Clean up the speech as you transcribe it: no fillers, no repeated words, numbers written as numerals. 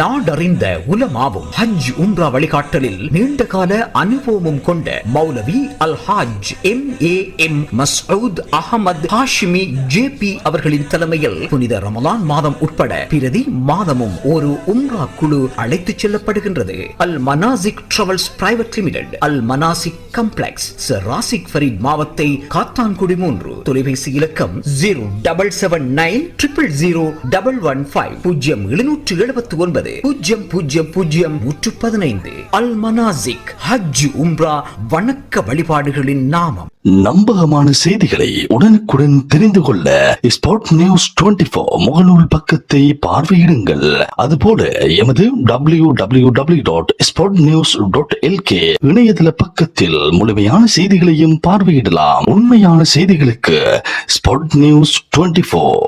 நாடறிந்த உலமாவும் ஹஜ் உம்ரா வழிகாட்டலில் நீண்டகால அனுபவமும் கொண்ட மௌலவி அல் ஹாஜ் MAM மஸ்ஊத் அஹமத் ஹாஷிமி JP அவர்களின் தலைமையில் புனித ரமலான் மாதம் உட்பட பிரதி மாதமும் ஒரு உம்ரா குழு அழைத்துச் செல்லப்படுகின்றது. அல் மனாசிக் டிராவல்ஸ் பிரைவேட் லிமிடெட், அல் மனாசிக் காம்ப்ளெக்ஸ், சர் ராசிக் ஃபரீத் மாவத்தை காத்தான்குடி 3. தொலைபேசி இலக்கம் 0777000115 0779000115. அல் மனாசிக் ஹஜ் உம்ரா வணக்க வழிபாடுகளின் நாமம். நம்பகமான செய்திகளை உடனுக்குடன் தெரிந்து கொள்ள ஸ்பாட் நியூஸ் 24 முகநூல் பக்கத்தை பார்வையிடுங்கள். அதுபோல எமது www.spotnews.lk இணையதள பக்கத்தில் முழுமையான செய்திகளையும் பார்வையிடலாம். உண்மையான செய்திகளுக்கு ஸ்பாட் நியூஸ் 24.